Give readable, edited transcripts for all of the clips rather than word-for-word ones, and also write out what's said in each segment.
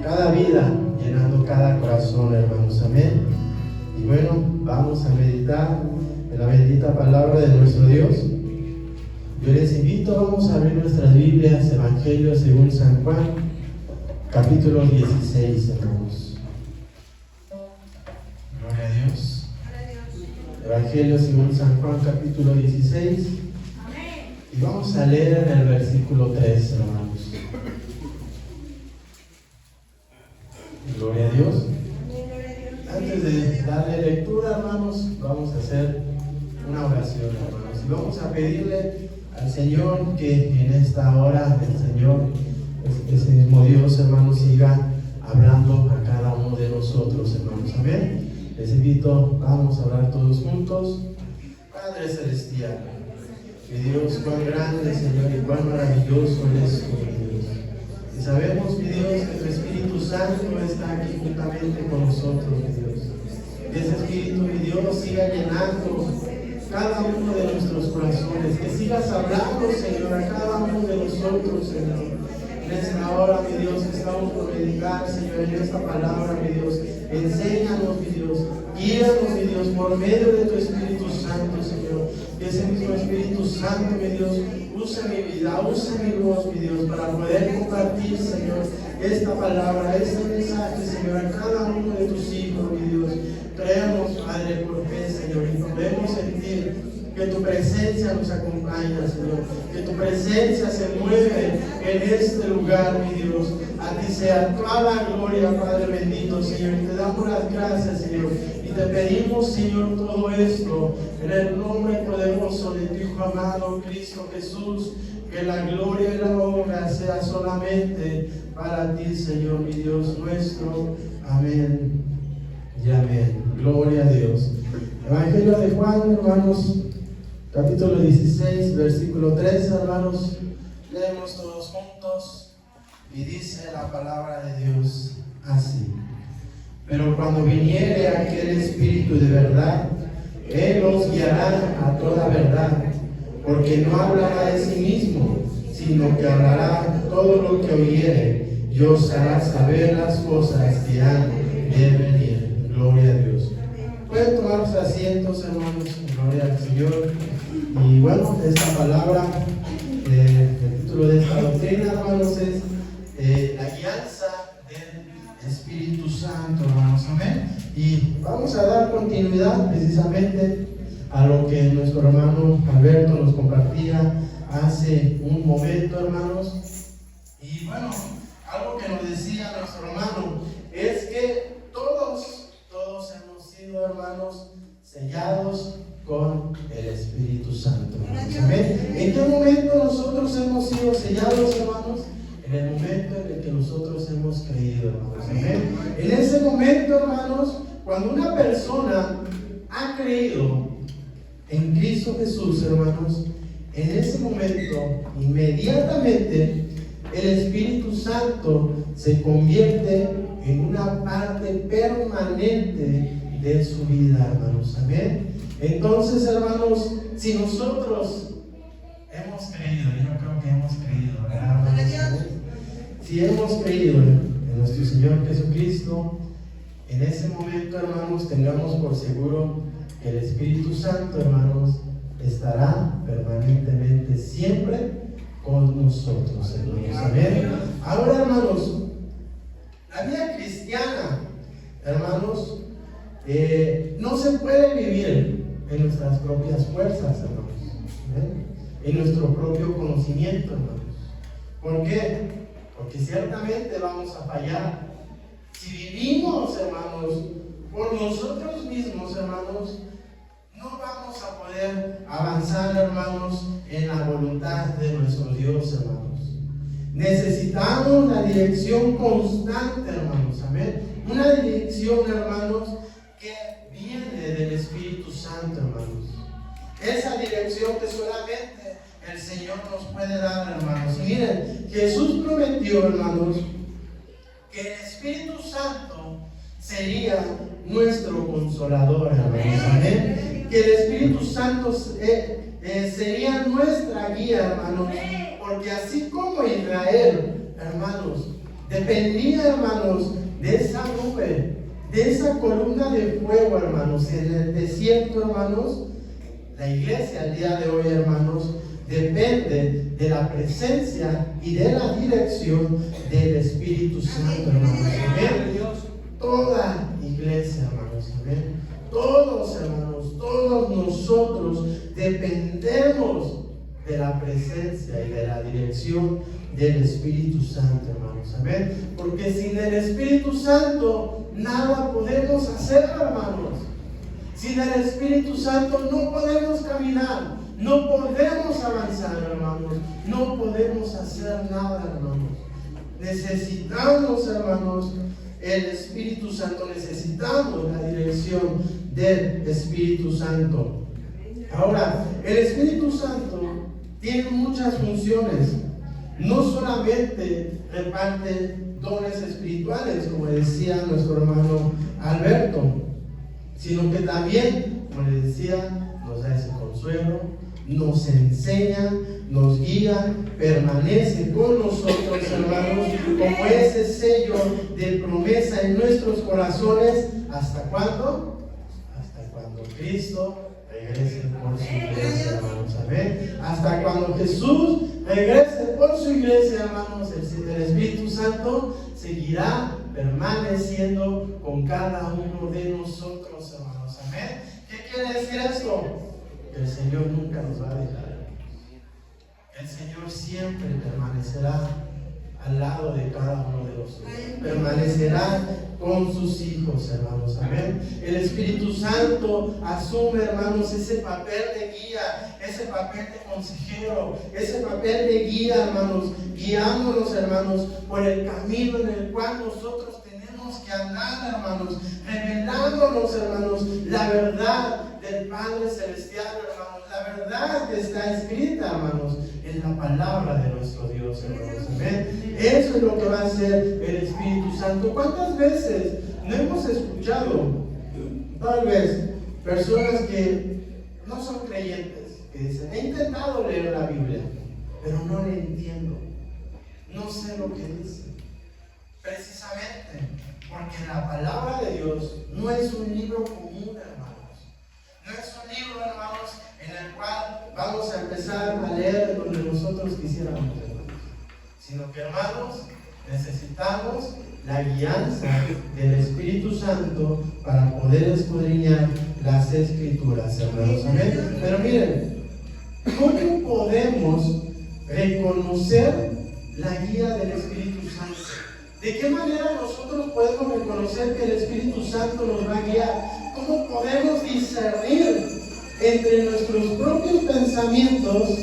Cada vida, llenando cada corazón, hermanos, amén. Y bueno, vamos a meditar en la bendita palabra de nuestro Dios. Yo les invito, vamos a abrir nuestras Biblias, Evangelio según San Juan, capítulo 16, hermanos. Gloria a Dios. Evangelio según San Juan, capítulo 16. Y vamos a leer en el versículo 3, hermanos. Gloria a Dios. Antes de darle lectura, hermanos, vamos a hacer una oración, hermanos. Y vamos a pedirle al Señor que en esta hora el Señor, ese mismo Dios, hermanos, siga hablando a cada uno de nosotros, hermanos. Amén. Les invito, vamos a orar todos juntos. Padre Celestial, mi Dios, cuán grande, Señor, y cuán maravilloso eres tú, mi Dios. Y sabemos, mi Dios, que tu Espíritu Santo está aquí juntamente con nosotros, mi Dios. Que ese Espíritu, mi Dios, siga llenando cada uno de nuestros corazones. Que sigas hablando, Señor, a cada uno de nosotros, Señor. En esta hora, mi Dios, estamos por meditar, Señor, en esta palabra, mi Dios. Enséñanos, mi Dios. Guíanos, mi Dios, por medio de tu Espíritu Santo, Señor. Que ese mismo Espíritu Santo, mi Dios, usa mi vida, usa mi voz, mi Dios, para poder compartir, Señor, esta palabra, este mensaje, Señor, a cada uno de tus hijos, mi Dios. Creemos, Padre, por fe, Señor, y podemos sentir que tu presencia nos acompaña, Señor, que tu presencia se mueve en este lugar, mi Dios. A ti sea toda la gloria, Padre bendito, Señor, y te damos las gracias, Señor, y te pedimos, Señor, todo esto en el nombre poderoso de tu Hijo amado, Cristo Jesús. Que la gloria y la honra sea solamente para ti, Señor, mi Dios nuestro. Amén y amén. Gloria a Dios. Evangelio de Juan, hermanos, capítulo 16, versículo 3, hermanos. Leemos todos juntos y dice la palabra de Dios así: pero cuando viniere aquel Espíritu de verdad, Él os guiará a toda verdad, porque no hablará de sí mismo, sino que hablará todo lo que oyere, y os hará saber las cosas que han de venir. Gloria a Dios. Pueden tomar sus asientos, hermanos. Gloria al Señor. Y bueno, esta palabra, el título de esta doctrina, hermanos, es la guianza del Espíritu Santo, hermanos. Amén. Y vamos a dar continuidad precisamente a lo que nuestro hermano Alberto nos compartía hace un momento, hermanos. Y bueno, algo que nos decía nuestro hermano es que todos hemos sido, hermanos, sellados con el Espíritu Santo, hermanos. Amén. ¿En qué momento nosotros hemos sido sellados, hermanos? En el momento en el que nosotros hemos creído, hermanos. Amén. En ese momento, hermanos, cuando una persona ha creído en Cristo Jesús, hermanos, en ese momento, inmediatamente, el Espíritu Santo se convierte en una parte permanente de su vida, hermanos. Amén. Entonces, hermanos, si nosotros hemos creído, yo creo que hemos creído, ¿verdad, hermanos? Si hemos creído en nuestro Señor Jesucristo, en ese momento, hermanos, tengamos por seguro que el Espíritu Santo, hermanos, estará permanentemente siempre con nosotros, hermanos. Amén. Ahora, hermanos, la vida cristiana, hermanos, no se puede vivir en nuestras propias fuerzas, hermanos. ¿Amén? En nuestro propio conocimiento, hermanos. ¿Por qué? Porque ciertamente vamos a fallar. Si vivimos, hermanos, por nosotros mismos, hermanos, no vamos a poder avanzar, hermanos, en la voluntad de nuestro Dios, hermanos. Necesitamos la dirección constante, hermanos. Amén. Una dirección, hermanos, que viene del Espíritu Santo, hermanos. Esa dirección que solamente el Señor nos puede dar, hermanos. Y miren, Jesús prometió, hermanos, que el Espíritu Santo sería nuestro consolador, hermanos. Amén. Que el Espíritu Santo sería nuestra guía, hermanos. Porque así como Israel, hermanos, dependía, hermanos, de esa nube, de esa columna de fuego, hermanos. En el desierto, hermanos, la iglesia al día de hoy, hermanos, depende de la presencia y de la dirección del Espíritu Santo, hermanos. Amén. Toda iglesia, hermanos. Amén. Todos, hermanos, todos nosotros dependemos de la presencia y de la dirección del Espíritu Santo, hermanos. Amén. Porque sin el Espíritu Santo nada podemos hacer, hermanos. Sin el Espíritu Santo no podemos caminar, no podemos avanzar, hermanos. No podemos hacer nada, hermanos. Necesitamos, hermanos, el Espíritu Santo. Necesitamos la dirección del Espíritu Santo. Ahora, el Espíritu Santo tiene muchas funciones. No solamente reparte dones espirituales, como decía nuestro hermano Alberto, sino que también, como les decía, nos da ese consuelo, nos enseña, nos guía, permanece con nosotros, hermanos, como ese sello de promesa en nuestros corazones. ¿Hasta cuándo? Hasta cuando Cristo regrese por su iglesia, hermanos. Amén. Hasta cuando Jesús regrese por su iglesia, hermanos, el Espíritu Santo seguirá permaneciendo con cada uno de nosotros, hermanos. Amén. ¿Qué quiere decir esto? Que el Señor nunca nos va a dejar. El Señor siempre permanecerá al lado de cada uno de nosotros. Permanecerá con sus hijos, hermanos. Amén. El Espíritu Santo asume, hermanos, ese papel de guía, ese papel de consejero, ese papel de guía, hermanos, guiándonos, hermanos, por el camino en el cual nosotros tenemos que andar, hermanos, revelándonos, hermanos, la verdad del Padre Celestial, hermanos, la verdad que está escrita, hermanos, en la palabra de nuestro Dios, hermanos. Amén. Eso es lo que va a hacer el Espíritu Santo. ¿Cuántas veces no hemos escuchado, tal vez, personas que no son creyentes, que dicen: he intentado leer la Biblia, pero no la entiendo, no sé lo que dice? Precisamente porque la palabra de Dios no es un libro común, hermanos. No es un libro, hermanos, en el cual vamos a empezar a leer donde nosotros quisiéramos, hermanos. Sino que, hermanos, necesitamos la guianza del Espíritu Santo para poder escudriñar las Escrituras, hermanos. Amén. Pero miren, ¿cómo podemos reconocer la guía del Espíritu Santo? ¿De qué manera nosotros podemos reconocer que el Espíritu Santo nos va a guiar? ¿Cómo podemos discernir entre nuestros propios pensamientos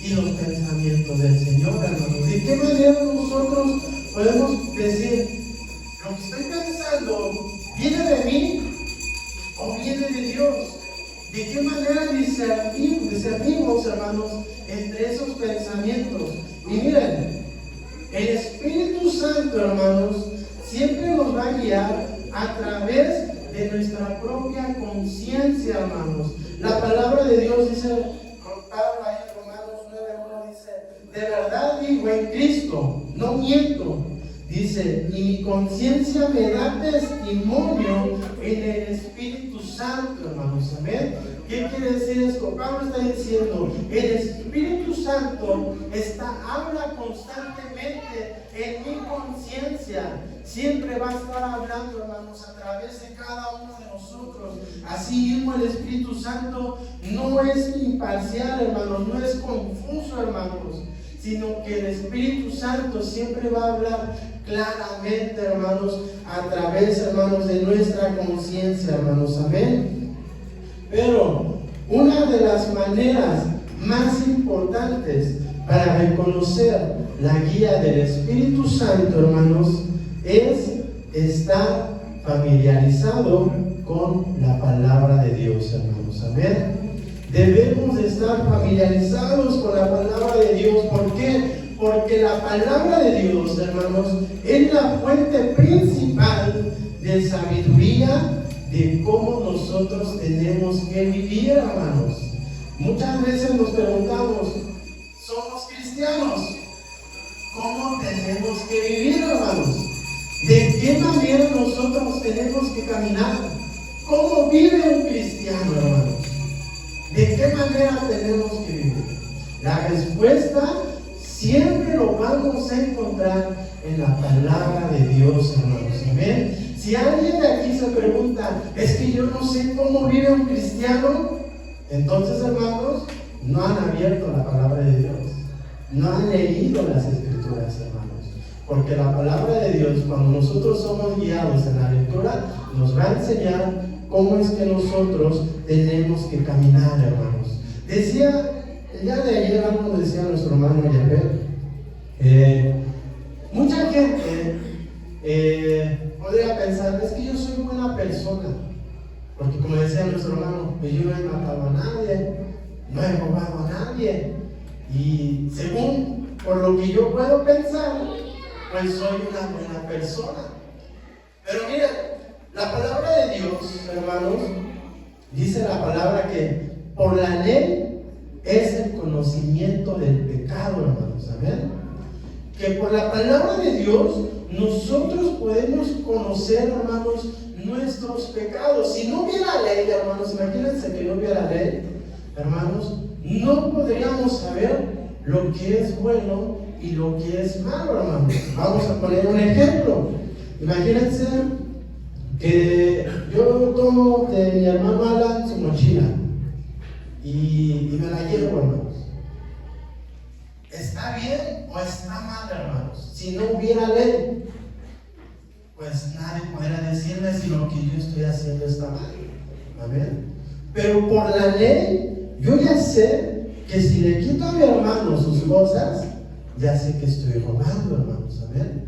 y los pensamientos del Señor, hermanos? ¿De qué manera nosotros podemos decir: lo que estoy pensando viene de mí o viene de Dios? ¿De qué manera discernimos, hermanos, entre esos pensamientos? Y miren, el Espíritu Santo, hermanos, siempre nos va a guiar a través de nuestra propia conciencia, hermanos. La palabra de Dios dice, Pablo ahí en Romanos 9:1 dice: de verdad digo en Cristo, no miento. Dice: y mi conciencia me da testimonio en el Espíritu Santo, hermanos. Amén. ¿Qué quiere decir esto? Pablo está diciendo: el Espíritu Santo habla constantemente en mi conciencia. Siempre va a estar hablando, hermanos, a través de cada uno de nosotros. Así mismo el Espíritu Santo no es imparcial, hermanos, no es confuso, hermanos, sino que el Espíritu Santo siempre va a hablar claramente, hermanos, a través, hermanos, de nuestra conciencia, hermanos. Amén. Pero una de las maneras más importantes para reconocer la guía del Espíritu Santo, hermanos, es estar familiarizado con la palabra de Dios, hermanos. Amén. Debemos de estar familiarizados con la palabra de Dios. ¿Por qué? Porque la palabra de Dios, hermanos, es la fuente principal de sabiduría de cómo nosotros tenemos que vivir, hermanos. Muchas veces nos preguntamos: somos cristianos, ¿cómo tenemos que vivir, hermanos. ¿De qué manera nosotros tenemos que caminar? ¿Cómo vive un cristiano, hermanos? ¿De qué manera tenemos que vivir? La respuesta siempre lo vamos a encontrar en la palabra de Dios, hermanos. Amén. Si alguien de aquí se pregunta, es que yo no sé cómo vive un cristiano, entonces, hermanos, no han abierto la palabra de Dios. No han leído las escrituras, hermanos. Porque la palabra de Dios, cuando nosotros somos guiados en la lectura, nos va a enseñar cómo es que nosotros tenemos que caminar, hermanos. Decía, el día de ayer algo decía nuestro hermano Yahvé, mucha gente podría pensar, es que yo soy buena persona. Porque como decía nuestro hermano, pues yo no he matado a nadie, no he robado a nadie. Y según por lo que yo puedo pensar, pues soy una buena persona. Pero mira, la palabra de Dios, hermanos, dice la palabra que por la ley es el conocimiento del pecado, hermanos. Amén. Que por la palabra de Dios nosotros podemos conocer, hermanos, nuestros pecados. Si no hubiera ley, hermanos, imagínense que no hubiera ley, hermanos, no podríamos saber lo que es bueno y lo que es malo, hermanos. Vamos a poner un ejemplo. Imagínense que yo tomo de mi hermano Alan su mochila y me la llevo, hermanos. ¿Está bien o está mal, hermanos? Si no hubiera ley, pues nadie podría decirme si lo que yo estoy haciendo está mal. Amén. Pero por la ley, yo ya sé que si le quito a mi hermano sus cosas, ya sé que estoy robando, hermanos. Amén.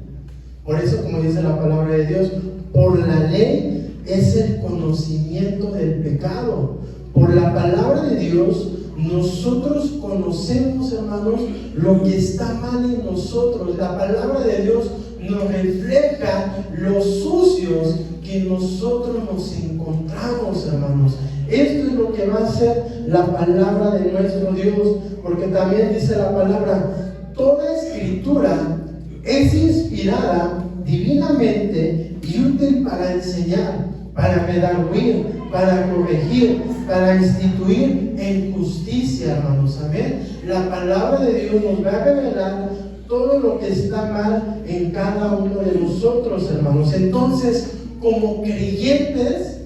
Por eso, como dice la palabra de Dios, por la ley es el conocimiento del pecado. Por la palabra de Dios, nosotros conocemos, hermanos, lo que está mal en nosotros. La palabra de Dios nos refleja los sucios que nosotros nos encontramos, hermanos. Esto es lo que va a ser la palabra de nuestro Dios, porque también dice la palabra, toda escritura es inspirada divinamente y útil para enseñar, para redarguir, para corregir, para instituir en justicia, hermanos. Amén. La palabra de Dios nos va a revelar todo lo que está mal en cada uno de nosotros, hermanos. Entonces, como creyentes,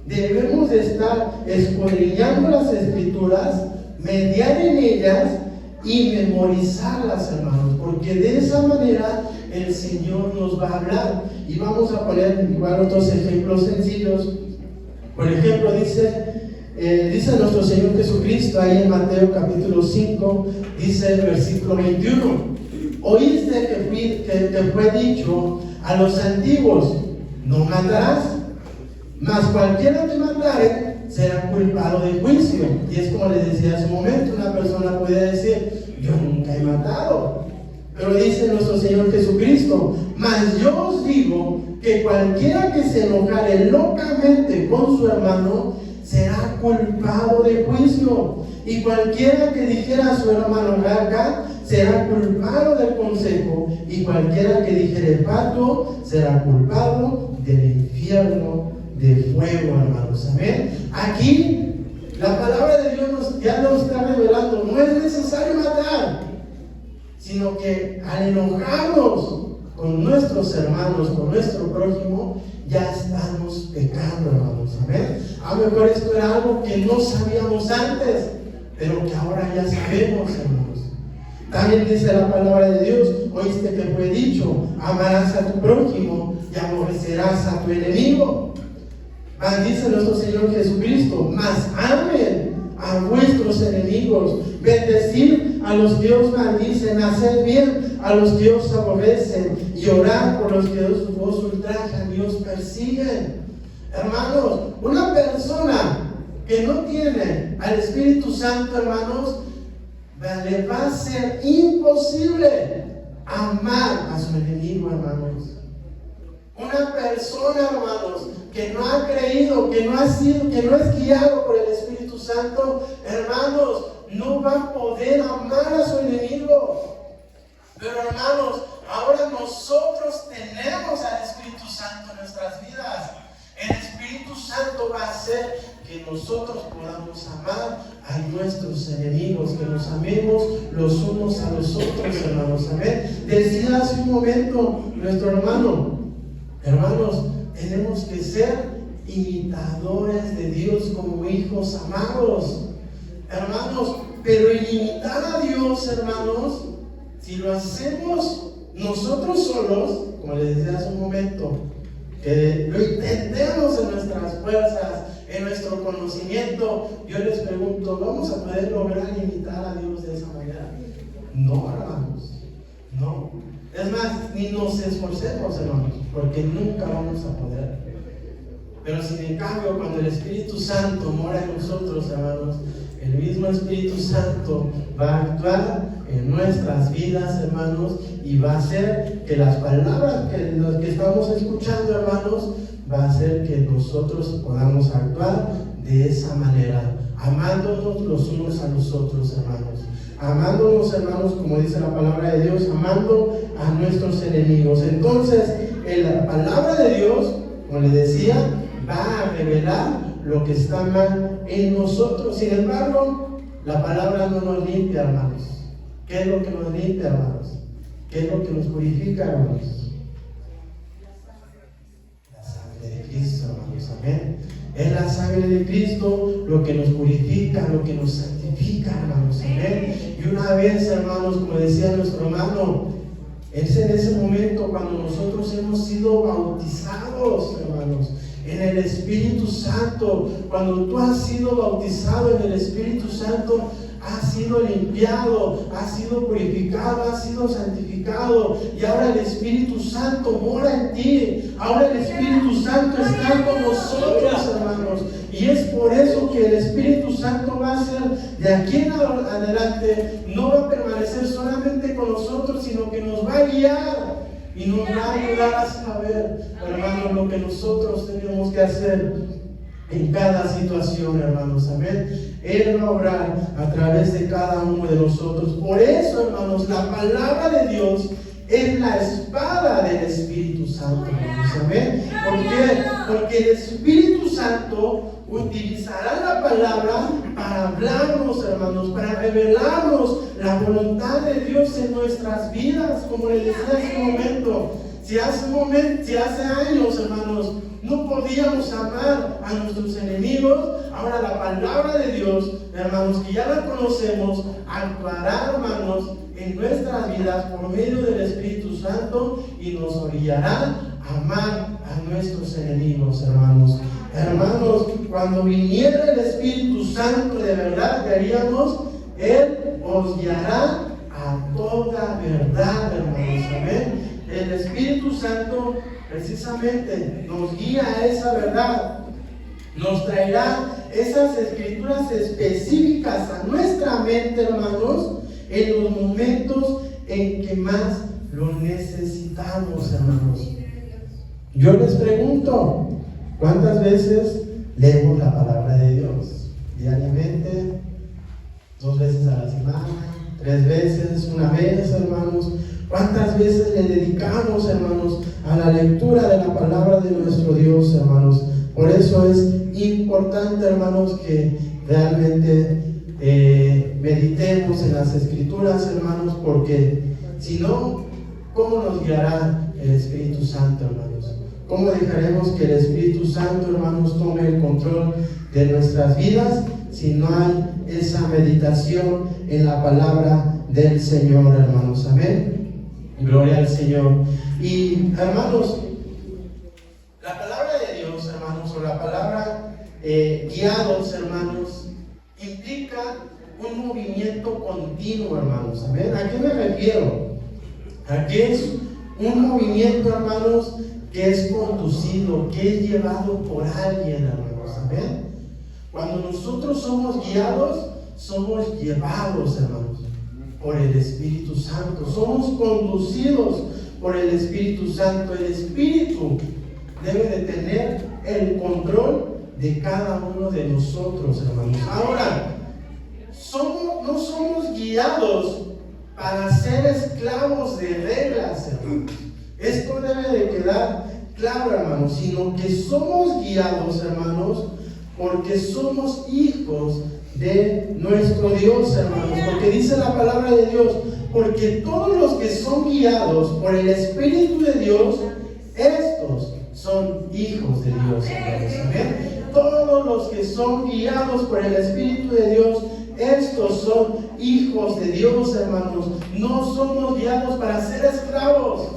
debemos de estar escudriñando las escrituras, mediar en ellas y memorizarlas, hermanos, porque de esa manera el Señor nos va a hablar. Y vamos a poner igual otros ejemplos sencillos. Por ejemplo, dice nuestro Señor Jesucristo ahí en Mateo capítulo 5, dice el versículo 21, oíste que fue dicho a los antiguos, no matarás, mas cualquiera que matare será culpado de juicio. Y es como les decía hace un momento, una persona puede decir, yo nunca he matado. Pero dice nuestro Señor Jesucristo, mas yo os digo que cualquiera que se enojare locamente con su hermano será culpado de juicio. Y cualquiera que dijera a su hermano raca será culpado del consejo. Y cualquiera que dijere pato será culpado del infierno de fuego, hermanos. Amén. Aquí la palabra de Dios ya nos está revelando, no es necesario matar, sino que al enojarnos con nuestros hermanos, con nuestro prójimo, ya estamos pecando, hermanos. Amén. A lo mejor esto era algo que no sabíamos antes, pero que ahora ya sabemos, hermanos. También dice la palabra de Dios, oíste que fue dicho, amarás a tu prójimo y aborrecerás a tu enemigo. Dice nuestro Señor Jesucristo, mas amen a vuestros enemigos, bendecid a los que os maldicen, hacer bien a los que os aborrecen y orar por los que os ultrajan y os persiguen. Hermanos, una persona que no tiene al Espíritu Santo, hermanos, le va a ser imposible amar a su enemigo, hermanos. Una persona, hermanos, que no ha creído, que no es guiado por el Espíritu Santo, hermanos, no va a poder amar a su enemigo. Pero, hermanos, ahora nosotros tenemos al Espíritu Santo en nuestras vidas. El Espíritu Santo va a hacer que nosotros podamos amar a nuestros enemigos, que nos amemos los unos a los otros, hermanos. Amén. Decía hace un momento nuestro hermano, hermanos, tenemos que ser imitadores de Dios como hijos amados, hermanos. Pero imitar a Dios, hermanos, si lo hacemos nosotros solos, como les decía hace un momento, que lo intentemos en nuestras fuerzas, en nuestro conocimiento, yo les pregunto, ¿vamos a poder lograr imitar a Dios de esa manera? No, hermanos, no. Es más, ni nos esforcemos, hermanos, porque nunca vamos a poder. Pero sin en cambio, cuando el Espíritu Santo mora en nosotros, hermanos, el mismo Espíritu Santo va a actuar en nuestras vidas, hermanos, y va a hacer que las palabras que estamos escuchando, hermanos, va a hacer que nosotros podamos actuar de esa manera, amándonos los unos a los otros, hermanos. Amándonos, hermanos, como dice la palabra de Dios, amando a nuestros enemigos. Entonces, la palabra de Dios, como les decía, va a revelar lo que está mal en nosotros. Sin embargo, la palabra no nos limpia, hermanos. ¿Qué es lo que nos limpia, hermanos? ¿Qué es lo que nos purifica, hermanos? La sangre de Cristo, hermanos. Amén. Es la sangre de Cristo lo que nos purifica, lo que nos santifica, hermanos. Amén. Y una vez, hermanos, como decía nuestro hermano, es en ese momento cuando nosotros hemos sido bautizados, hermanos, en el Espíritu Santo. Cuando tú has sido bautizado en el Espíritu Santo, has sido limpiado, has sido purificado, has sido santificado, y ahora el Espíritu Santo mora en ti. Ahora el Espíritu Santo está con nosotros, hermanos, y es por eso que el Espíritu Santo va a ser de aquí en adelante, no va a permanecer solamente con nosotros, sino que nos va a guiar y nos va a ayudar a saber, hermanos, lo que nosotros tenemos que hacer en cada situación, hermanos. Amén. Él va a obrar a través de cada uno de nosotros. Por eso, hermanos, la palabra de Dios es la espada del Espíritu Santo, hermanos. Amén. ¿Por qué? Porque el Espíritu Santo utilizará la palabra para hablarnos, hermanos, para revelarnos la voluntad de Dios en nuestras vidas, como les decía hace un momento. Si hace años, hermanos, no podíamos amar a nuestros enemigos, ahora la palabra de Dios, hermanos, que ya la conocemos, actuará, hermanos, en nuestras vidas por medio del Espíritu Santo y nos orillará a amar a nuestros enemigos, hermanos. Hermanos, cuando viniera el Espíritu Santo de verdad, ¿qué haríamos? Él os guiará a toda verdad, hermanos. Amén. El Espíritu Santo precisamente nos guía a esa verdad, nos traerá esas escrituras específicas a nuestra mente, hermanos, en los momentos en que más lo necesitamos, hermanos. Yo les pregunto, ¿cuántas veces leemos la palabra de Dios? ¿Diariamente? ¿2 veces a la semana? 3 veces? ¿1 vez, hermanos? ¿Cuántas veces le dedicamos, hermanos, a la lectura de la palabra de nuestro Dios, hermanos? Por eso es importante, hermanos, que realmente meditemos en las Escrituras, hermanos, porque si no, ¿cómo nos guiará el Espíritu Santo, hermanos? ¿Cómo dejaremos que el Espíritu Santo, hermanos, tome el control de nuestras vidas si no hay esa meditación en la palabra del Señor, hermanos? Amén. Gloria al Señor. Y, hermanos, la palabra de Dios, hermanos, o la palabra guiados, hermanos, implica un movimiento continuo, hermanos. Amén. ¿A qué me refiero? ¿A qué es un movimiento, hermanos, que es conducido, que es llevado por alguien, hermanos? Amén. Cuando nosotros somos guiados, somos llevados, hermanos, por el Espíritu Santo. Somos conducidos por el Espíritu Santo. El Espíritu debe de tener el control de cada uno de nosotros, hermanos. Ahora, no somos guiados para ser esclavos de reglas, hermanos. Esto debe de quedar claro, hermanos, sino que somos guiados, hermanos, porque somos hijos de nuestro Dios, hermanos. Porque dice la palabra de Dios, porque todos los que son guiados por el Espíritu de Dios, estos son hijos de Dios, hermanos. Amén. Todos los que son guiados por el Espíritu de Dios, estos son hijos de Dios, hermanos. No somos guiados para ser esclavos,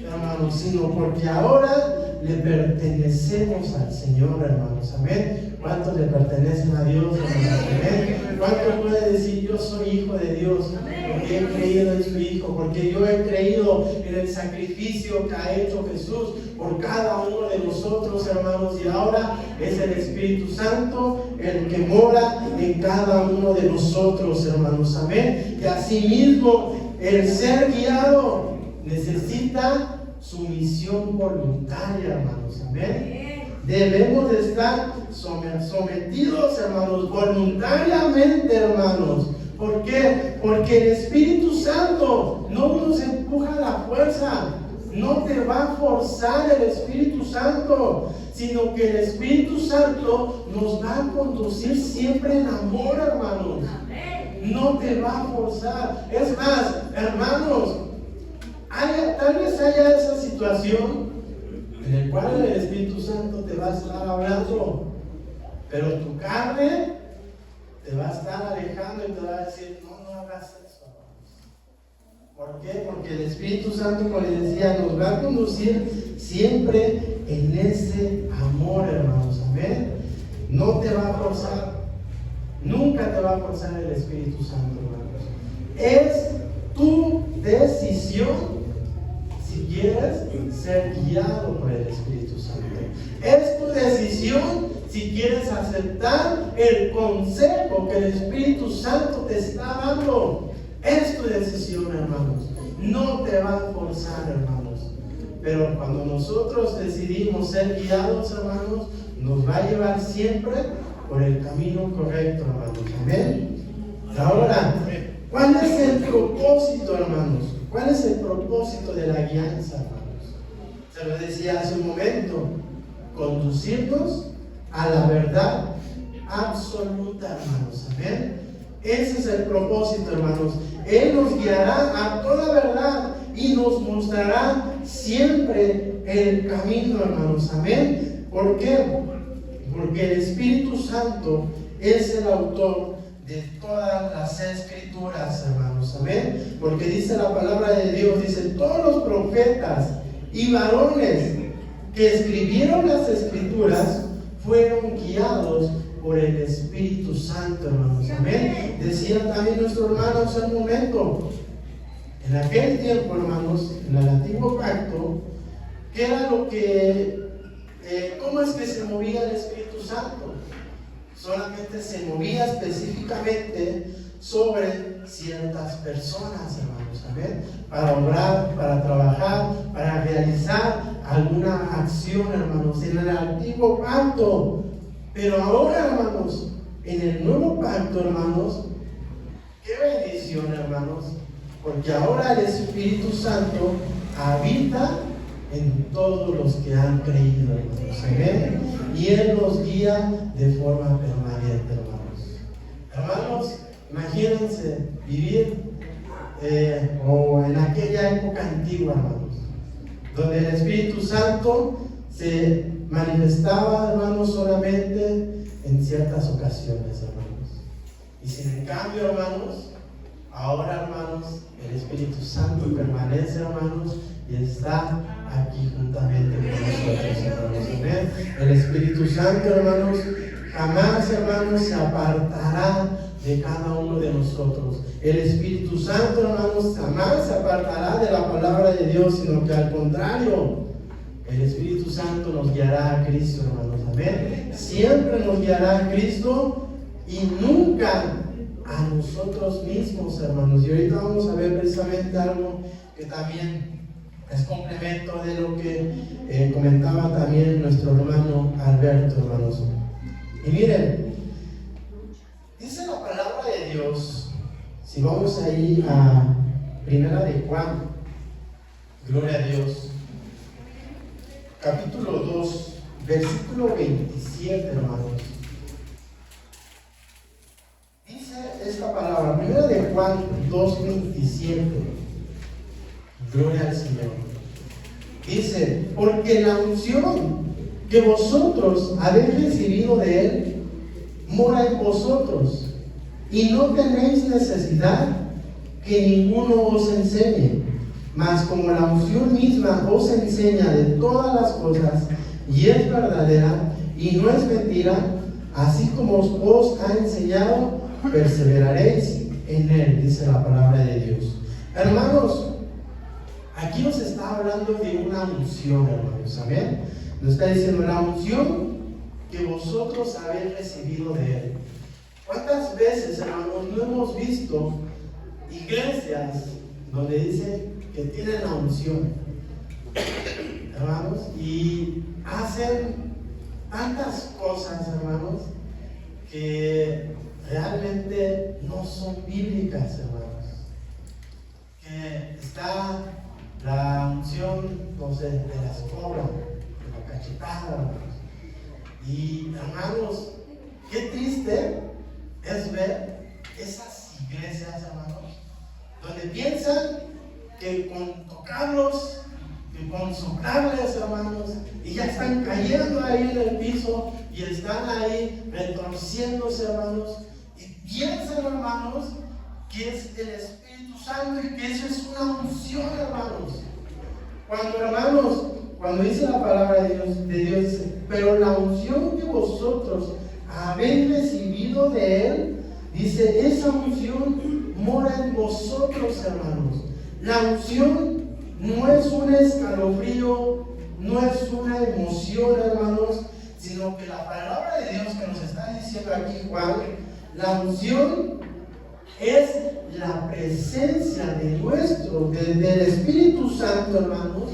hermanos, sino porque ahora le pertenecemos al Señor, hermanos. Amén. ¿Cuántos le pertenecen a Dios, hermanos? Amén. ¿Cuántos puede decir yo soy hijo de Dios? Porque he creído en su Hijo, porque yo he creído en el sacrificio que ha hecho Jesús por cada uno de nosotros, hermanos. Y ahora es el Espíritu Santo el que mora en cada uno de nosotros, hermanos. Amén. Y asimismo el ser guiado necesita sumisión voluntaria, hermanos. Amén. Debemos de estar sometidos, hermanos, voluntariamente, hermanos. ¿Por qué? Porque el Espíritu Santo no nos empuja a la fuerza. No te va a forzar el Espíritu Santo, sino que el Espíritu Santo nos va a conducir siempre en amor, hermanos. No te va a forzar. Es más, hermanos, tal vez haya esa situación en el cual el Espíritu Santo te va a estar hablando, pero tu carne te va a estar alejando y te va a decir, no hagas eso. ¿Por qué? Porque el Espíritu Santo, como les decía, nos va a conducir siempre en ese amor, hermanos. Amén. No te va a forzar, nunca te va a forzar el Espíritu Santo, hermanos. Es tu decisión si quieres ser guiado por el Espíritu Santo. Es tu decisión si quieres aceptar el consejo que el Espíritu Santo te está dando. Es tu decisión, hermanos. No te va a forzar, hermanos. Pero cuando nosotros decidimos ser guiados, hermanos, nos va a llevar siempre por el camino correcto, hermanos. Amén. Ahora, ¿cuál es el propósito, hermanos? ¿Cuál es el propósito de la guianza, hermanos? Se lo decía hace un momento, conducirnos a la verdad absoluta, hermanos. Amén. Ese es el propósito, hermanos. Él nos guiará a toda verdad y nos mostrará siempre el camino, hermanos. Amén. ¿Por qué? Porque el Espíritu Santo es el autor de todas las escrituras, hermanos. Amén. Porque dice la palabra de Dios, dice, todos los profetas y varones que escribieron las escrituras fueron guiados por el Espíritu Santo, hermanos. Amén. Decía también nuestro hermano hace un momento, en aquel tiempo, hermanos, en el antiguo pacto, ¿qué era lo que, cómo es que se movía el Espíritu Santo? Solamente se movía específicamente sobre ciertas personas, hermanos. Amén. Para obrar, para trabajar, para realizar alguna acción, hermanos, en el antiguo pacto. Pero ahora, hermanos, en el nuevo pacto, hermanos, qué bendición, hermanos, porque ahora el Espíritu Santo habita en todos los que han creído, hermanos. Amén. Y Él nos guía de forma permanente, hermanos. Hermanos, imagínense vivir o en aquella época antigua, hermanos, donde el Espíritu Santo se manifestaba, hermanos, solamente en ciertas ocasiones, hermanos. Y sin en cambio, hermanos, ahora, hermanos, el Espíritu Santo permanece, hermanos, y está aquí juntamente con nosotros, hermanos. Amén. El Espíritu Santo, hermanos, jamás, hermanos, se apartará de cada uno de nosotros. El Espíritu Santo, hermanos, jamás se apartará de la palabra de Dios, sino que al contrario, el Espíritu Santo nos guiará a Cristo, hermanos. Amén. Siempre nos guiará a Cristo y nunca a nosotros mismos, hermanos. Y ahorita vamos a ver precisamente algo que también es complemento de lo que comentaba también nuestro hermano Alberto, hermanos. Y miren, dice la palabra de Dios, si vamos ahí a Primera de Juan, gloria a Dios, capítulo 2, versículo 27, hermanos. Dice esta palabra, Primera de Juan 2:27. Gloria al Señor. Dice, porque la unción que vosotros habéis recibido de Él mora en vosotros, y no tenéis necesidad que ninguno os enseñe, mas como la unción misma os enseña de todas las cosas, y es verdadera y no es mentira, así como os ha enseñado, perseveraréis en Él, dice la palabra de Dios. Hermanos, aquí nos está hablando de una unción, hermanos, amén. Nos está diciendo la unción que vosotros habéis recibido de Él. ¿Cuántas veces, hermanos, no hemos visto iglesias donde dice que tienen la unción, hermanos, y hacen tantas cosas, hermanos, que realmente no son bíblicas, hermanos? Que está la unción, no sé, de la escoba, de la cachetada, hermanos. Y hermanos, qué triste es ver esas iglesias, hermanos, donde piensan que con tocarlos, que con soplarles, hermanos, y ya están cayendo ahí en el piso y están ahí retorciéndose, hermanos, y piensan, hermanos, que es el Espíritu Santo y que eso es una unción, hermanos. Cuando dice la palabra de Dios dice, pero la unción que vosotros habéis recibido de Él, dice, esa unción mora en vosotros, hermanos. La unción no es un escalofrío, no es una emoción, hermanos, sino que la palabra de Dios que nos está diciendo aquí Juan, la unción es la presencia del Espíritu Santo, hermanos,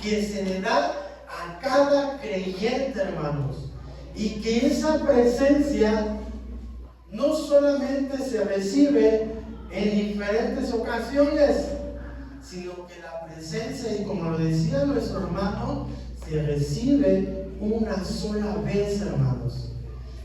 que se le da a cada creyente, hermanos, y que esa presencia no solamente se recibe en diferentes ocasiones, sino que la presencia, y como lo decía nuestro hermano, se recibe una sola vez, hermanos.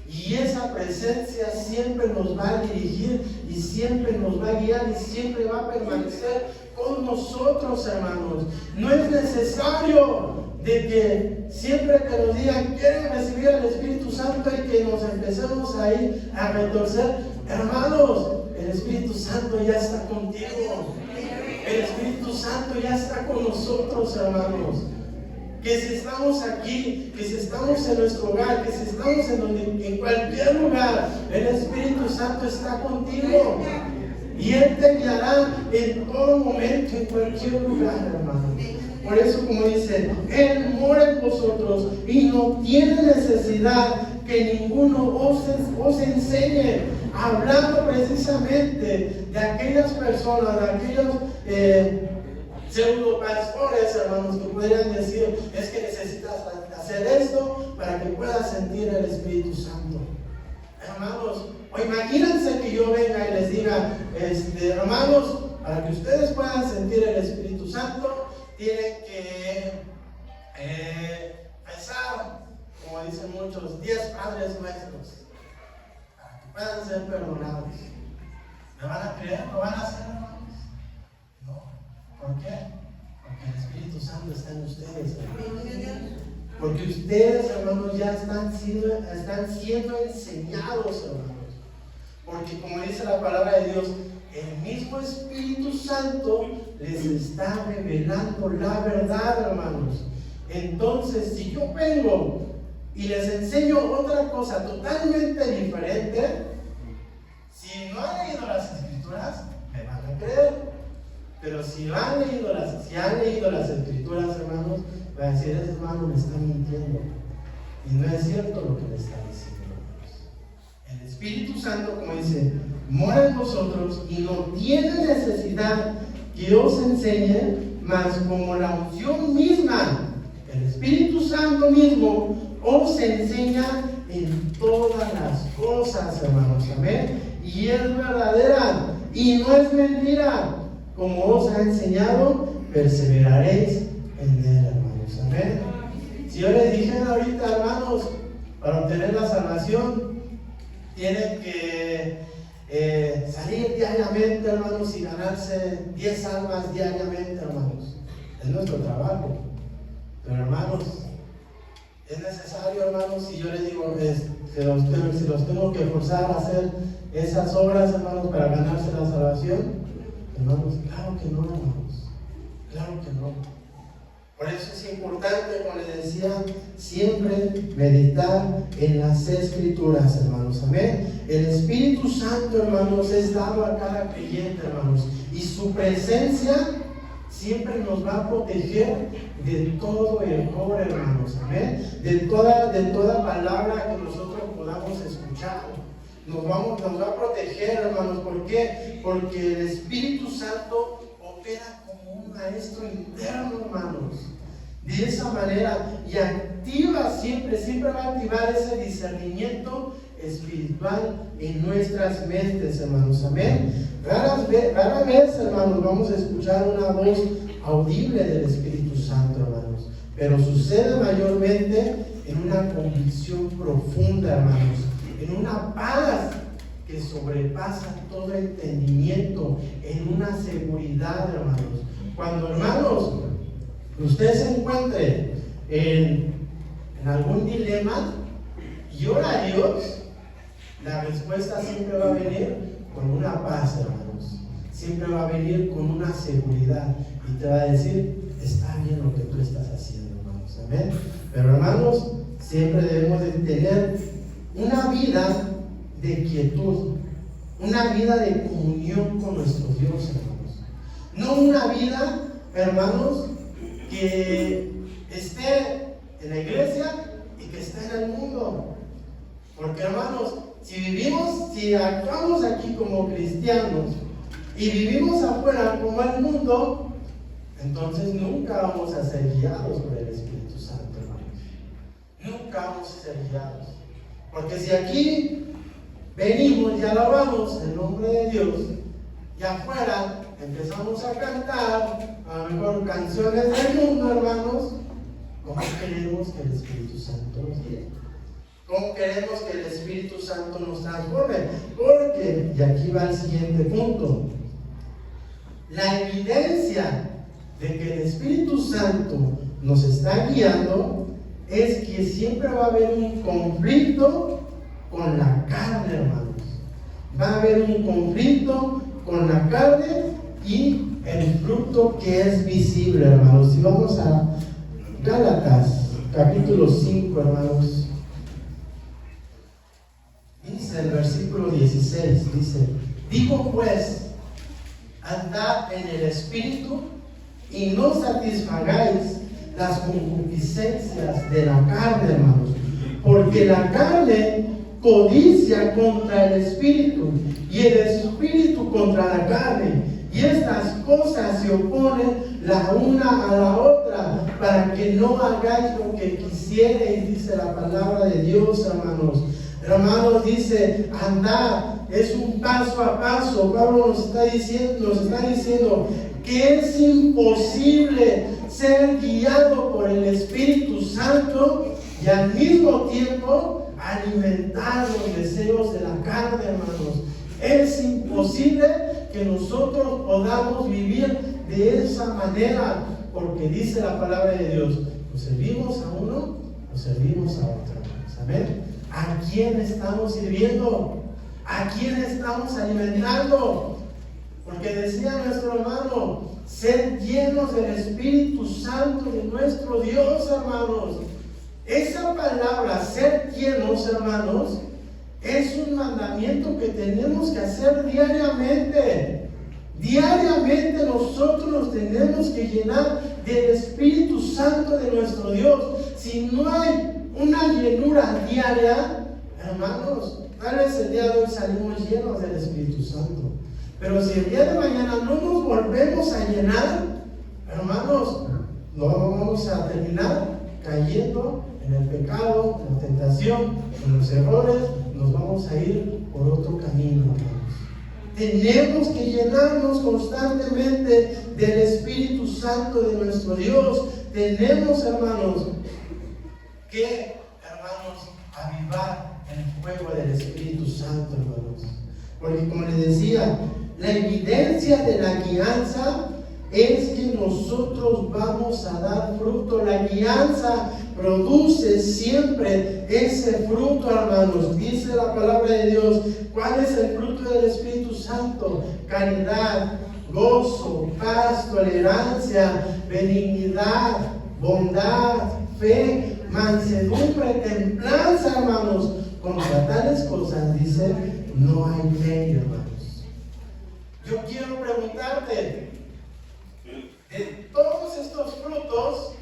Y esa presencia siempre nos va a dirigir y siempre nos va a guiar y siempre va a permanecer con nosotros, hermanos. No es necesario de que siempre que nos digan quieren recibir al Espíritu Santo y que nos empecemos ahí a retorcer. Hermanos, el Espíritu Santo ya está contigo. El Espíritu Santo ya está con nosotros, hermanos. Que si estamos aquí, que si estamos en nuestro hogar, que si estamos en cualquier lugar, el Espíritu Santo está contigo. Y Él te guiará en todo momento, en cualquier lugar, hermano. Por eso, como dice, Él mora en vosotros y no tiene necesidad que ninguno os enseñe. Hablando precisamente de aquellas personas, de aquellos pseudo pastores, hermanos, que podrían decir, es que necesitas hacer esto para que puedas sentir el Espíritu Santo. Hermanos, o imagínense que yo venga y les diga, hermanos, para que ustedes puedan sentir el Espíritu Santo, tienen que rezar, como dicen muchos, 10 Padres Nuestros, para que puedan ser perdonados. ¿Me van a creer? ¿Lo van a hacer, hermanos? No. ¿Por qué? Porque el Espíritu Santo está en ustedes, hermanos. Porque ustedes, hermanos, ya están siendo enseñados, hermanos. Porque como dice la palabra de Dios, el mismo Espíritu Santo les está revelando la verdad, hermanos. Entonces, si yo vengo y les enseño otra cosa totalmente diferente, si no han leído las Escrituras, me van a creer. Pero si han leído las Escrituras, hermanos, van a decir, ese hermano me está mintiendo. Y no es cierto lo que le está diciendo, hermanos. El Espíritu Santo, como dice, mora en vosotros y no tiene necesidad que os enseñe, mas como la unción misma, el Espíritu Santo mismo, os enseña en todas las cosas, hermanos. Amén. Y es verdadera y no es mentira. como os ha enseñado, perseveraréis en él, hermanos. Amén. Si yo les dijera ahorita, hermanos, para obtener la salvación, tienen que salir diariamente, hermanos, y ganarse 10 almas diariamente, hermanos. Es nuestro trabajo. Pero, hermanos, es necesario, hermanos, si yo les digo si los tengo que forzar a hacer esas obras, hermanos, para ganarse la salvación, hermanos, claro que no, hermanos, claro que no. Por eso es importante, como les decía, siempre meditar en las Escrituras, hermanos. Amén. El Espíritu Santo, hermanos, es dado a cada creyente, hermanos, y su presencia siempre nos va a proteger de todo error, hermanos. Amén. De toda palabra que nosotros podamos escuchar. Nos va a proteger, hermanos. ¿Por qué? Porque el Espíritu Santo opera como un maestro interno, hermanos. De esa manera, y activa siempre va a activar ese discernimiento espiritual en nuestras mentes, hermanos. Amén. Rara vez, hermanos, vamos a escuchar una voz audible del Espíritu Santo, hermanos, pero sucede mayormente en una convicción profunda, hermanos, en una paz que sobrepasa todo entendimiento, en una seguridad, hermanos. Cuando, hermanos, usted se encuentre en algún dilema y ora a Dios, la respuesta siempre va a venir con una paz, hermanos. Siempre va a venir con una seguridad y te va a decir, está bien lo que tú estás haciendo, hermanos. Amén. Pero, hermanos, siempre debemos de tener una vida de quietud, una vida de comunión con nuestro Dios, hermanos. No una vida, hermanos, que esté en la iglesia y que esté en el mundo. Porque, hermanos, si actuamos aquí como cristianos y vivimos afuera como el mundo, entonces nunca vamos a ser guiados por el Espíritu Santo, hermanos. Nunca vamos a ser guiados. Porque si aquí venimos y alabamos el nombre de Dios y afuera empezamos a cantar a lo mejor canciones del mundo, hermanos, ¿cómo queremos que el Espíritu Santo nos guíe? ¿Cómo queremos que el Espíritu Santo nos transforme? Porque, y aquí va el siguiente punto, la evidencia de que el Espíritu Santo nos está guiando es que siempre va a haber un conflicto con la carne, hermanos. Va a haber un conflicto con la carne y el fruto que es visible, hermanos. Si vamos a Gálatas, capítulo 5, hermanos. Dice el versículo 16, dice, digo pues, andad en el Espíritu y no satisfagáis las concupiscencias de la carne, hermanos, porque la carne codicia contra el Espíritu y el Espíritu contra la carne, y estas cosas se oponen la una a la otra para que no hagáis lo que quisierais, dice la palabra de Dios, hermanos. Hermanos, dice, andad, es un paso a paso. Pablo nos está diciendo que es imposible ser guiado por el Espíritu Santo y al mismo tiempo alimentar los deseos de la carne, hermanos. Es imposible que nosotros podamos vivir de esa manera, porque dice la palabra de Dios, o servimos a uno o servimos a otro, hermanos. Amén. ¿A quién estamos sirviendo? ¿A quién estamos alimentando? Porque decía nuestro hermano, ser llenos del Espíritu Santo de nuestro Dios, hermanos. Esa palabra, ser llenos, hermanos, es un mandamiento que tenemos que hacer diariamente. Diariamente nosotros nos tenemos que llenar del Espíritu Santo de nuestro Dios. Si no hay una llenura diaria, hermanos, tal vez el día de hoy salimos llenos del Espíritu Santo, pero si el día de mañana no nos volvemos a llenar, hermanos, no vamos a terminar cayendo en el pecado, en la tentación, en los errores, nos vamos a ir por otro camino, hermanos. Tenemos que llenarnos constantemente del Espíritu Santo de nuestro Dios. Tenemos, hermanos, que, avivar el fuego del Espíritu Santo, hermanos. Porque como les decía, la evidencia de la guianza es que nosotros vamos a dar fruto. La guianza produce siempre ese fruto, hermanos. Dice la palabra de Dios. ¿Cuál es el fruto del Espíritu Santo? Caridad, gozo, paz, tolerancia, benignidad, bondad, fe, mansedumbre, templanza, hermanos. Contra tales cosas, dice, no hay ley, hermanos. Yo quiero preguntarte, de todos estos frutos,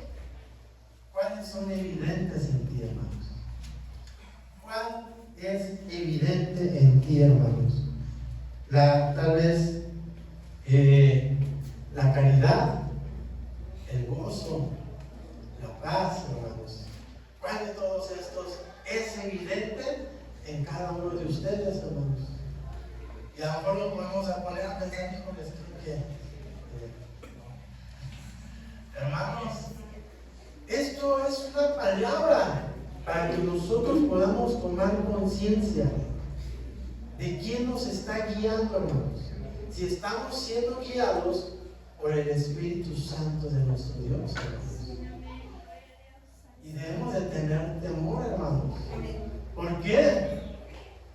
¿cuáles son evidentes en ti, hermanos? ¿Cuál es evidente en ti, hermanos? Tal vez la caridad, el gozo, la paz, hermanos. ¿Cuál de todos estos es evidente en cada uno de ustedes, hermanos? Y a lo mejor lo podemos poner a pensar, híjoles, creo que hermanos, esto es una palabra para que nosotros podamos tomar conciencia de quién nos está guiando, hermanos. Si estamos siendo guiados por el Espíritu Santo de nuestro Dios, hermanos. Y debemos de tener temor, hermanos. ¿Por qué?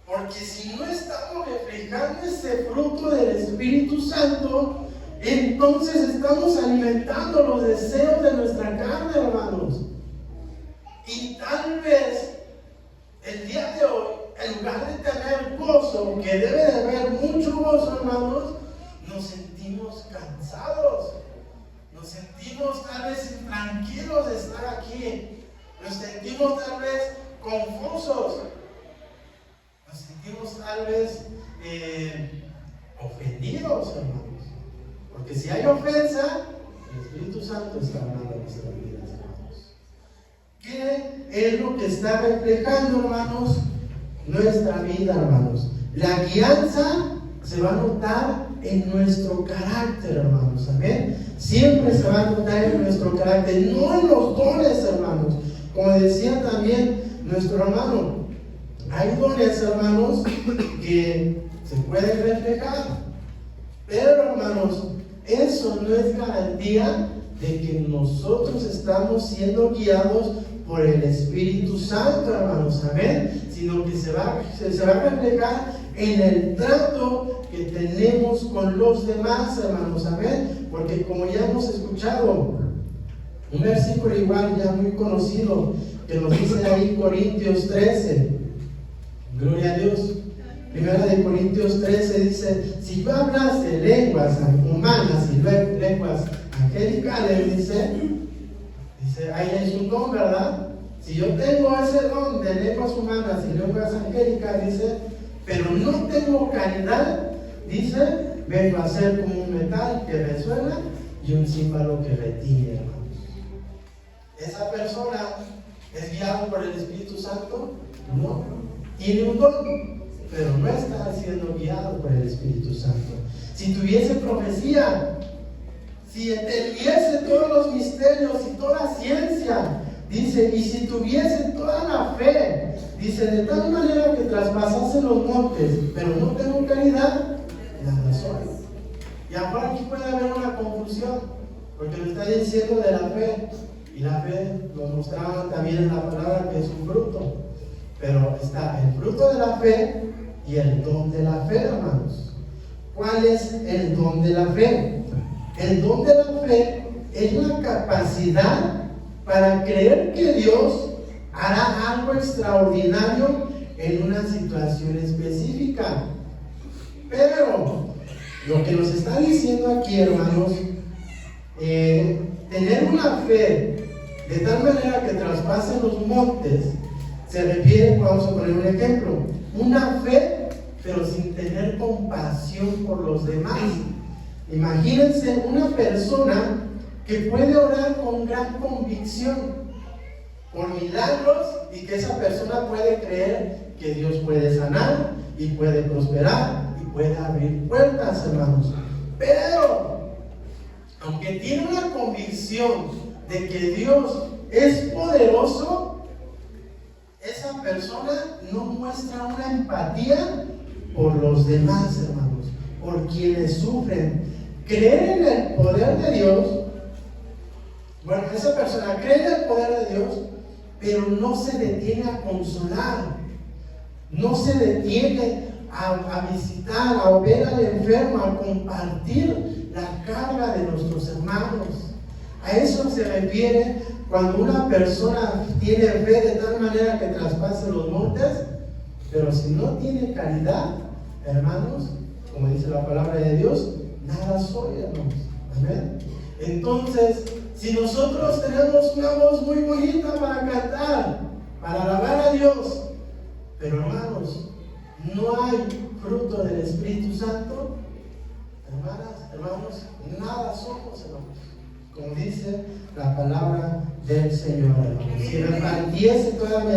Porque si no estamos reflejando ese fruto del Espíritu Santo, entonces estamos alimentando los deseos de nuestra carne, hermanos. Y tal vez el día de hoy, en lugar de tener gozo, que debe de haber mucho gozo, hermanos, nos sentimos cansados. Nos sentimos tal vez intranquilos de estar aquí. Nos sentimos tal vez confusos. Nos sentimos tal vez ofendidos, hermanos. Porque si hay ofensa, el Espíritu Santo está hablando en nuestras vidas, hermanos. ¿Qué es lo que está reflejando, hermanos? Nuestra vida, hermanos. La guianza se va a notar en nuestro carácter, hermanos. Amén. Siempre se va a notar en nuestro carácter, no en los dones, hermanos. Como decía también nuestro hermano, hay dones, hermanos, que se pueden reflejar. Pero, hermanos, eso no es garantía de que nosotros estamos siendo guiados por el Espíritu Santo, hermanos, amén, sino que se va a reflejar en el trato que tenemos con los demás, hermanos, amén, porque como ya hemos escuchado, un versículo igual ya muy conocido, que nos dice ahí Corintios 13, gloria a Dios. Primera de Corintios 13 dice, si yo hablase lenguas humanas y lenguas angelicales, dice, ahí es un don, ¿verdad? Si yo tengo ese don de lenguas humanas y lenguas angélicas, dice, pero no tengo caridad, dice, vengo a ser como un metal que resuena y un címbalo que retiñe, hermanos. ¿Esa persona es guiada por el Espíritu Santo? No. Tiene un don, pero no está siendo guiado por el Espíritu Santo. Si tuviese profecía, si entendiese todos los misterios y toda ciencia, dice, y si tuviese toda la fe, dice, de tal manera que traspasase los montes, pero no tengo caridad, nada soy. Y ahora aquí puede haber una confusión, porque lo está diciendo de la fe, y la fe nos mostraba también en la palabra que es un fruto, pero está el fruto de la fe y el don de la fe, hermanos. ¿Cuál es el don de la fe? El don de la fe es la capacidad para creer que Dios hará algo extraordinario en una situación específica. Pero lo que nos está diciendo aquí, hermanos, tener una fe de tal manera que traspase los montes, se refiere, vamos a poner un ejemplo, una fe pero sin tener compasión por los demás. Imagínense una persona que puede orar con gran convicción por milagros y que esa persona puede creer que Dios puede sanar y puede prosperar y puede abrir puertas, hermanos. Pero, aunque tiene una convicción de que Dios es poderoso, esa persona no muestra una empatía por los demás, hermanos, por quienes sufren. Creer en el poder de Dios, bueno, esa persona cree en el poder de Dios, pero no se detiene a consolar, no se detiene a visitar, a ver al enfermo, a compartir la carga de nuestros hermanos. A eso se refiere cuando una persona tiene fe de tal manera que traspase los montes, pero si no tiene caridad, hermanos, como dice la palabra de Dios, nada soy, hermanos. Amén. Entonces, si nosotros tenemos una voz muy bonita para cantar, para alabar a Dios, pero hermanos, no hay fruto del Espíritu Santo, hermanas, hermanos, nada somos, hermanos. Como dice la palabra del Señor, hermanos. Si repartiese toda mi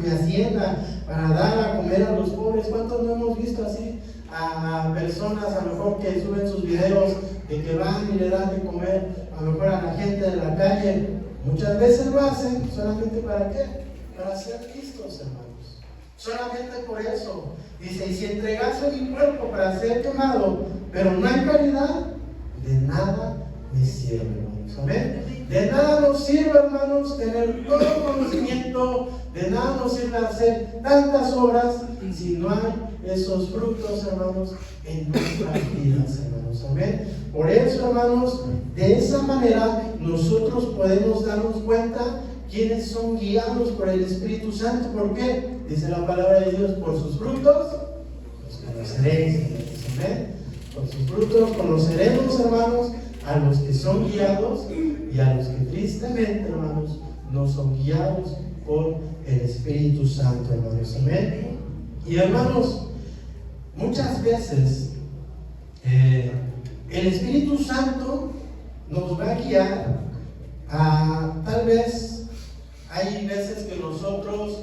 hacienda para dar a comer a los pobres, ¿cuántos no hemos visto así a personas a lo mejor que suben sus videos de que van y le dan de comer a lo mejor a la gente de la calle? Muchas veces lo hacen solamente ¿para qué? Para ser vistos, hermanos. Solamente por eso. Dice, y si entregase mi cuerpo para ser quemado, pero no hay caridad, de nada me sirve, hermanos. Amén. De nada nos sirve, hermanos, tener todo conocimiento, de nada nos sirve hacer tantas obras si no hay esos frutos, hermanos, en nuestras vidas, hermanos. Amén. Por eso, hermanos, de esa manera nosotros podemos darnos cuenta quiénes son guiados por el Espíritu Santo. ¿Por qué? Dice la palabra de Dios, por sus frutos los conoceréis. Amén. Por sus frutos conoceremos, hermanos, a los que son guiados y a los que tristemente, hermanos, no son guiados por el Espíritu Santo, hermanos. Amén. Y hermanos, muchas veces el Espíritu Santo nos va a guiar a, tal vez hay veces que nosotros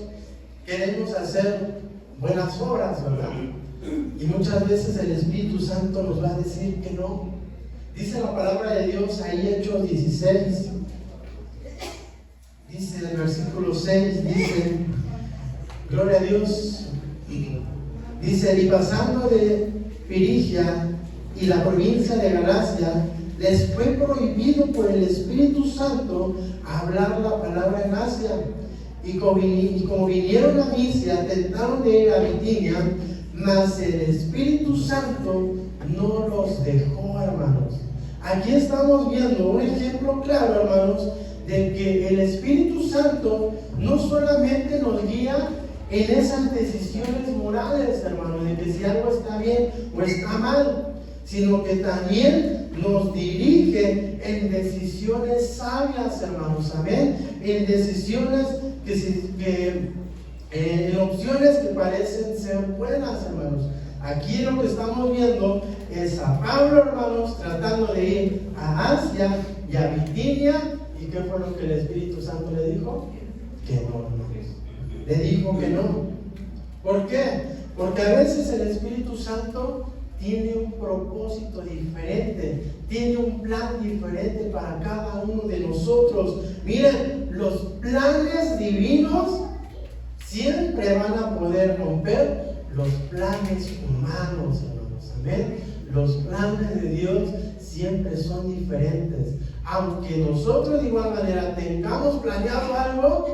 queremos hacer buenas obras, ¿verdad? Y muchas veces el Espíritu Santo nos va a decir que no. Dice la palabra de Dios ahí, Hechos 16, dice en el versículo 6, dice, gloria a Dios, dice, y pasando de Frigia y la provincia de Galacia, les fue prohibido por el Espíritu Santo hablar la palabra en Asia. Y como vinieron a Misia, tentaron de ir a Bitinia, mas el Espíritu Santo no los dejó, hermanos. Aquí estamos viendo un ejemplo claro, hermanos, de que el Espíritu Santo no solamente nos guía en esas decisiones morales, hermanos, de que si algo está bien o está mal, sino que también nos dirige en decisiones sabias, hermanos. Amén. En decisiones en opciones que parecen ser buenas, hermanos. Aquí lo que estamos viendo es a Pablo, hermanos, tratando de ir a Asia y a Bitinia. ¿Y qué fue lo que el Espíritu Santo le dijo? Que no, hermanos. Le dijo que no. ¿Por qué? Porque a veces el Espíritu Santo tiene un propósito diferente, tiene un plan diferente para cada uno de nosotros. Miren, los planes divinos siempre van a poder romper los planes humanos, hermanos. Amén. Los planes de Dios siempre son diferentes. Aunque nosotros de igual manera tengamos planeado algo,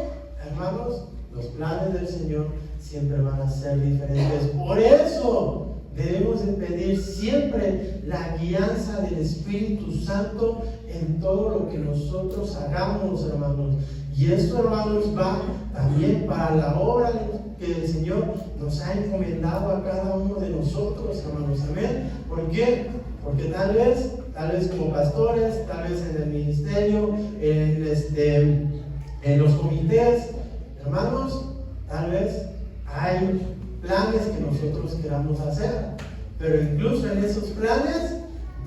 hermanos, los planes del Señor siempre van a ser diferentes. Por eso debemos de pedir siempre la guianza del Espíritu Santo en todo lo que nosotros hagamos, hermanos. Y esto, hermanos, va también para la obra que el Señor nos ha encomendado a cada uno de nosotros, hermanos. Amén. ¿Por qué? Porque tal vez como pastores, tal vez en el ministerio, en los comités, hermanos, tal vez hay planes que nosotros queramos hacer, pero incluso en esos planes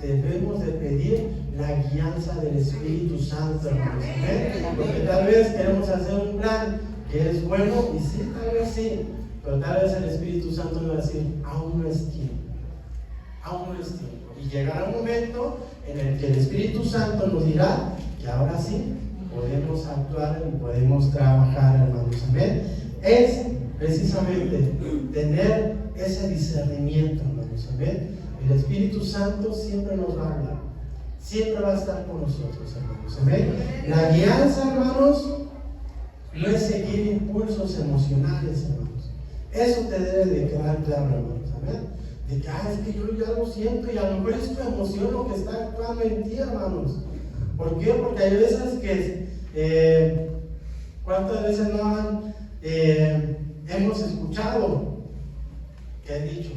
debemos de pedir la guianza del Espíritu Santo, hermanos. Amén. Porque tal vez queremos hacer un plan que es bueno, y sí, tal vez sí, pero tal vez el Espíritu Santo nos va a decir, aún no es tiempo, aún no es tiempo. Y llegará un momento en el que el Espíritu Santo nos dirá que ahora sí podemos actuar y podemos trabajar, hermanos. Amén. Es precisamente tener ese discernimiento, hermanos. Amén. El Espíritu Santo siempre nos va a hablar, siempre va a estar con nosotros, hermanos. Amén. La guianza, hermanos, no es seguir impulsos emocionales, hermanos. Eso te debe de quedar claro, hermanos. Amén. De que es que yo ya lo siento y a lo mejor es tu emoción lo que está actuando en ti, hermanos. ¿Por qué? Porque hay veces que ¿cuántas veces no hemos escuchado que he dicho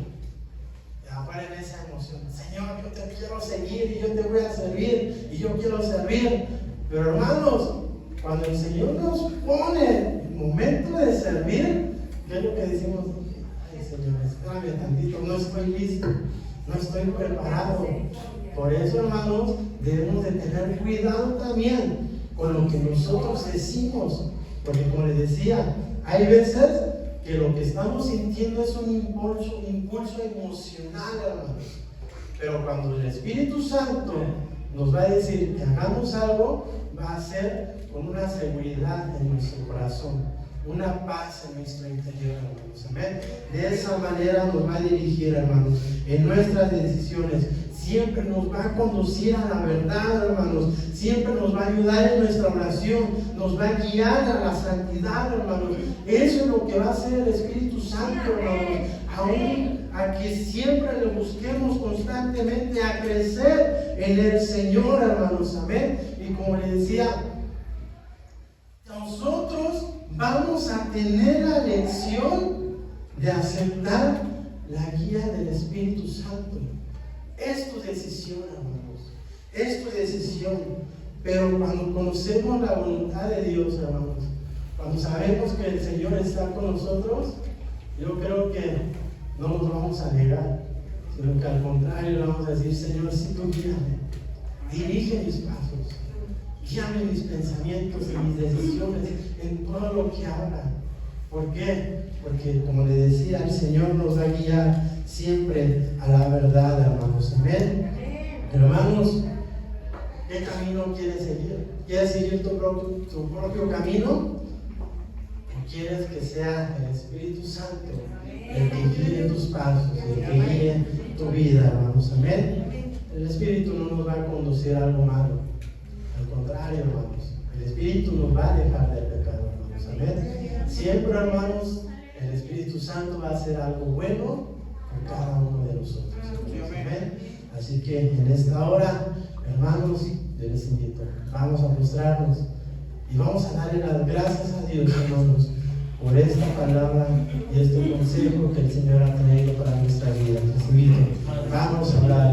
afuera en esa emoción: Señor, yo te quiero seguir y yo te voy a servir y yo quiero servir? Pero hermanos, cuando el Señor nos pone el momento de servir, ¿qué es lo que decimos? Ay, Señor, espérame tantito, no estoy listo, no estoy preparado. Por eso, hermanos, debemos de tener cuidado también con lo que nosotros decimos, porque como les decía, hay veces que lo que estamos sintiendo es un impulso emocional, hermanos. Pero cuando el Espíritu Santo nos va a decir que hagamos algo, va a ser con una seguridad en nuestro corazón, una paz en nuestro interior, hermanos. Amén. De esa manera nos va a dirigir, hermanos, en nuestras decisiones. Siempre nos va a conducir a la verdad, hermanos. Siempre nos va a ayudar en nuestra oración. Nos va a guiar a la santidad, hermanos. Eso es lo que va a hacer el Espíritu Santo, hermanos. Aún a que siempre le busquemos constantemente a crecer en el Señor, hermanos. Amén. Y como le decía, nosotros vamos a tener la lección de aceptar la guía del Espíritu Santo. Es tu decisión, hermanos, es tu decisión. Pero cuando conocemos la voluntad de Dios, hermanos, cuando sabemos que el Señor está con nosotros, yo creo que no nos vamos a negar, sino que al contrario le vamos a decir: Señor, si tú guíame, dirige mis pasos, guíame mis pensamientos y mis decisiones en todo lo que haga. ¿Por qué? Porque, como le decía, el Señor nos va a guiar siempre a la verdad, hermanos. Amén. Hermanos, ¿qué camino quieres seguir? ¿Quieres seguir tu propio camino? ¿O quieres que sea el Espíritu Santo el que guíe tus pasos, el que guíe tu vida, hermanos? Amén. El Espíritu no nos va a conducir a algo malo. Al contrario, hermanos, el Espíritu nos va a dejar del pecado, hermanos. Amén. Siempre, hermanos, el Espíritu Santo va a hacer algo bueno por cada uno de nosotros. Amén. Así que en esta hora, hermanos, yo les invito, vamos a mostrarnos y vamos a darle las gracias a Dios, hermanos, por esta palabra y este consejo que el Señor ha traído para nuestra vida. Les invito, vamos a hablar.